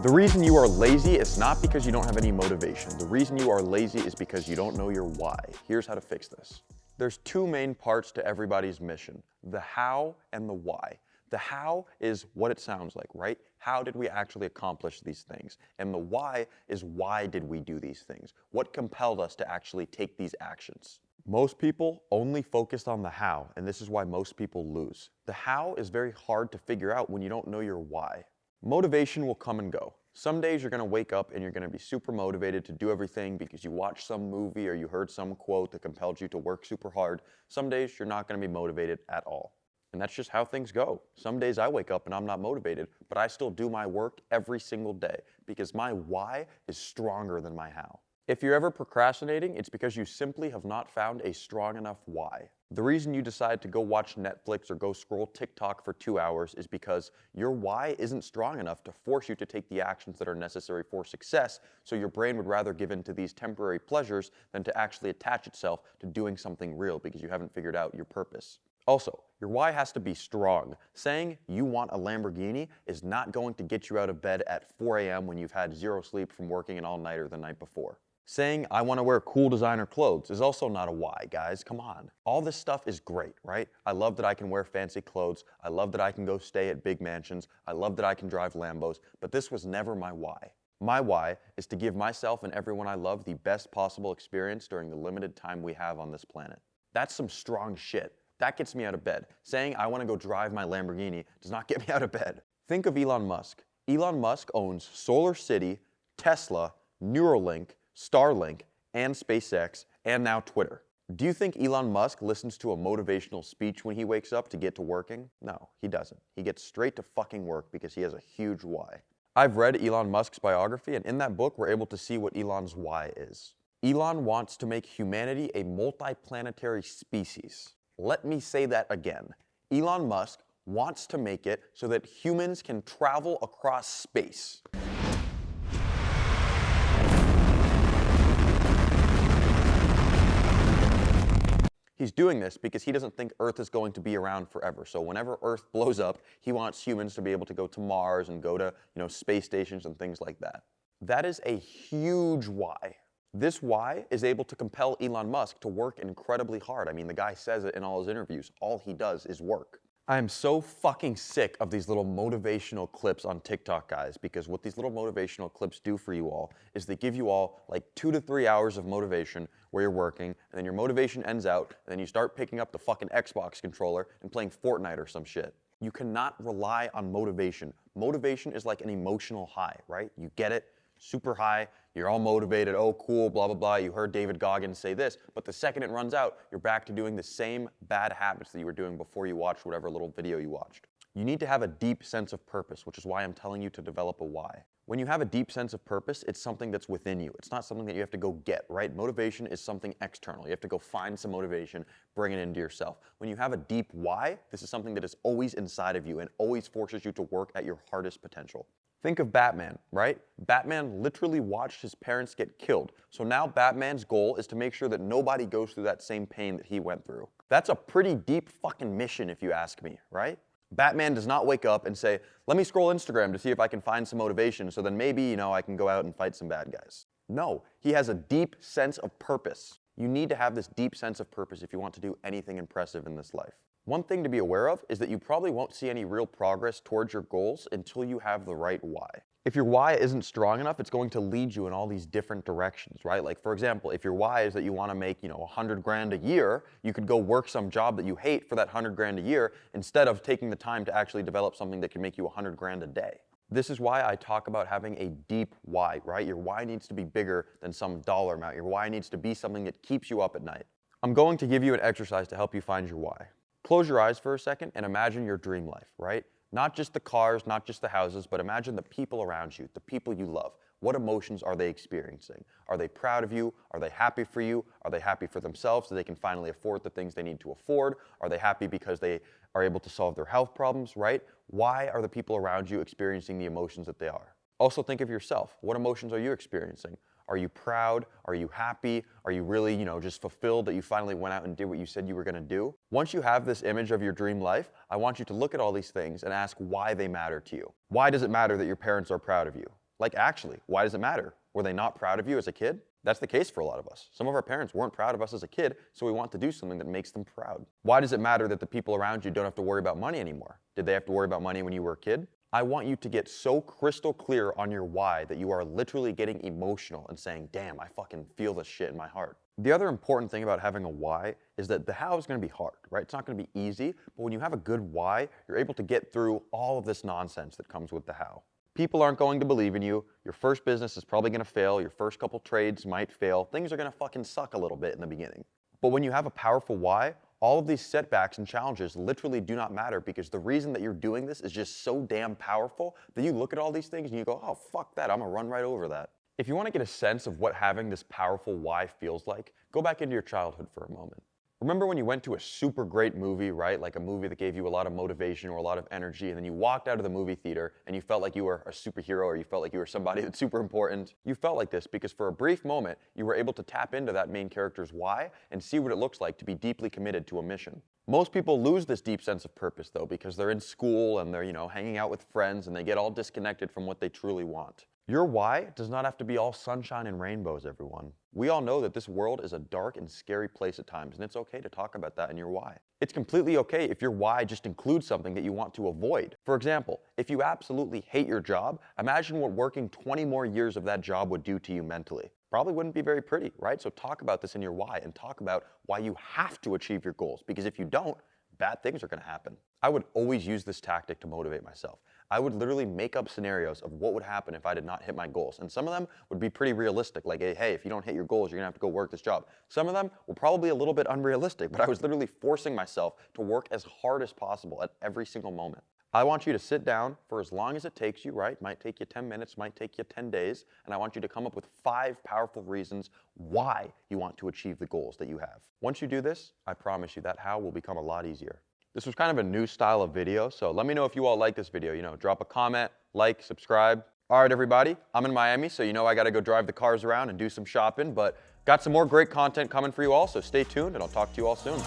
The reason you are lazy is not because you don't have any motivation. The reason you are lazy is because you don't know your why. Here's how to fix this. There's two main parts to everybody's mission, the how and the why. The how is what it sounds like, right? How did we actually accomplish these things? And the why is why did we do these things? What compelled us to actually take these actions? Most people only focus on the how, and this is why most people lose. The how is very hard to figure out when you don't know your why. Motivation will come and go. Some days you're gonna wake up and you're gonna be super motivated to do everything because you watched some movie or you heard some quote that compelled you to work super hard. Some days you're not gonna be motivated at all. And that's just how things go. Some days I wake up and I'm not motivated, but I still do my work every single day because my why is stronger than my how. If you're ever procrastinating, it's because you simply have not found a strong enough why. The reason you decide to go watch Netflix or go scroll TikTok for 2 hours is because your why isn't strong enough to force you to take the actions that are necessary for success, so your brain would rather give in to these temporary pleasures than to actually attach itself to doing something real because you haven't figured out your purpose. Also, your why has to be strong. Saying you want a Lamborghini is not going to get you out of bed at 4 a.m. when you've had zero sleep from working an all-nighter the night before. Saying I want to wear cool designer clothes is also not a why, guys, come on. All this stuff is great, right? I love that I can wear fancy clothes. I love that I can go stay at big mansions. I love that I can drive Lambos, but this was never my why. My why is to give myself and everyone I love the best possible experience during the limited time we have on this planet. That's some strong shit. That gets me out of bed. Saying I want to go drive my Lamborghini does not get me out of bed. Think of Elon Musk. Elon Musk owns Solar City, Tesla, Neuralink, Starlink, and SpaceX, and now Twitter. Do you think Elon Musk listens to a motivational speech when he wakes up to get to working? No, he doesn't. He gets straight to fucking work because he has a huge why. I've read Elon Musk's biography, and in that book, we're able to see what Elon's why is. Elon wants to make humanity a multi-planetary species. Let me say that again. Elon Musk wants to make it so that humans can travel across space. He's doing this because he doesn't think Earth is going to be around forever. So whenever Earth blows up, he wants humans to be able to go to Mars and go to, space stations and things like that. That is a huge why. This why is able to compel Elon Musk to work incredibly hard. I mean, the guy says it in all his interviews. All he does is work. I am so fucking sick of these little motivational clips on TikTok, guys, because what these little motivational clips do for you all is they give you all like 2 to 3 hours of motivation where you're working, and then your motivation ends out, and then you start picking up the fucking Xbox controller and playing Fortnite or some shit. You cannot rely on motivation. Motivation is like an emotional high, right? You get it, super high, you're all motivated, oh cool, blah, blah, blah, you heard David Goggins say this, but the second it runs out, you're back to doing the same bad habits that you were doing before you watched whatever little video you watched. You need to have a deep sense of purpose, which is why I'm telling you to develop a why. When you have a deep sense of purpose, it's something that's within you. It's not something that you have to go get, right? Motivation is something external. You have to go find some motivation, bring it into yourself. When you have a deep why, this is something that is always inside of you and always forces you to work at your hardest potential. Think of Batman, right? Batman literally watched his parents get killed. So now Batman's goal is to make sure that nobody goes through that same pain that he went through. That's a pretty deep fucking mission if you ask me, right? Batman does not wake up and say, let me scroll Instagram to see if I can find some motivation so then maybe, I can go out and fight some bad guys. No, he has a deep sense of purpose. You need to have this deep sense of purpose if you want to do anything impressive in this life. One thing to be aware of is that you probably won't see any real progress towards your goals until you have the right why. If your why isn't strong enough, it's going to lead you in all these different directions, right? Like for example, if your why is that you want to make, 100 grand a year, you could go work some job that you hate for that 100 grand a year instead of taking the time to actually develop something that can make you 100 grand a day. This is why I talk about having a deep why, right? Your why needs to be bigger than some dollar amount. Your why needs to be something that keeps you up at night. I'm going to give you an exercise to help you find your why. Close your eyes for a second and imagine your dream life, right? Not just the cars, not just the houses, but imagine the people around you, the people you love. What emotions are they experiencing? Are they proud of you? Are they happy for you? Are they happy for themselves so they can finally afford the things they need to afford? Are they happy because they are able to solve their health problems, right? Why are the people around you experiencing the emotions that they are? Also think of yourself. What emotions are you experiencing? Are you proud? Are you happy? Are you really, just fulfilled that you finally went out and did what you said you were going to do? Once you have this image of your dream life, I want you to look at all these things and ask why they matter to you. Why does it matter that your parents are proud of you? Like actually, why does it matter? Were they not proud of you as a kid? That's the case for a lot of us. Some of our parents weren't proud of us as a kid, so we want to do something that makes them proud. Why does it matter that the people around you don't have to worry about money anymore? Did they have to worry about money when you were a kid? I want you to get so crystal clear on your why that you are literally getting emotional and saying, damn, I fucking feel this shit in my heart. The other important thing about having a why is that the how is going to be hard, right? It's not going to be easy, but when you have a good why, you're able to get through all of this nonsense that comes with the how. People aren't going to believe in you. Your first business is probably going to fail. Your first couple trades might fail. Things are going to fucking suck a little bit in the beginning. But when you have a powerful why, all of these setbacks and challenges literally do not matter because the reason that you're doing this is just so damn powerful that you look at all these things and you go, oh, fuck that, I'm gonna run right over that. If you want to get a sense of what having this powerful why feels like, go back into your childhood for a moment. Remember when you went to a super great movie, right? Like a movie that gave you a lot of motivation or a lot of energy, and then you walked out of the movie theater and you felt like you were a superhero or you felt like you were somebody that's super important. You felt like this because for a brief moment, you were able to tap into that main character's why and see what it looks like to be deeply committed to a mission. Most people lose this deep sense of purpose though because they're in school and they're, hanging out with friends and they get all disconnected from what they truly want. Your why does not have to be all sunshine and rainbows, everyone. We all know that this world is a dark and scary place at times, and it's okay to talk about that in your why. It's completely okay if your why just includes something that you want to avoid. For example, if you absolutely hate your job, imagine what working 20 more years of that job would do to you mentally. Probably wouldn't be very pretty, right? So talk about this in your why and talk about why you have to achieve your goals, because if you don't, bad things are going to happen. I would always use this tactic to motivate myself. I would literally make up scenarios of what would happen if I did not hit my goals. And some of them would be pretty realistic, like, hey, if you don't hit your goals, you're gonna have to go work this job. Some of them were probably a little bit unrealistic, but I was literally forcing myself to work as hard as possible at every single moment. I want you to sit down for as long as it takes you, right? Might take you 10 minutes, might take you 10 days, and I want you to come up with 5 powerful reasons why you want to achieve the goals that you have. Once you do this, I promise you that how will become a lot easier. This was kind of a new style of video, so let me know if you all like this video. Drop a comment, like, subscribe. All right, everybody, I'm in Miami, so I gotta go drive the cars around and do some shopping, but got some more great content coming for you all, so stay tuned and I'll talk to you all soon.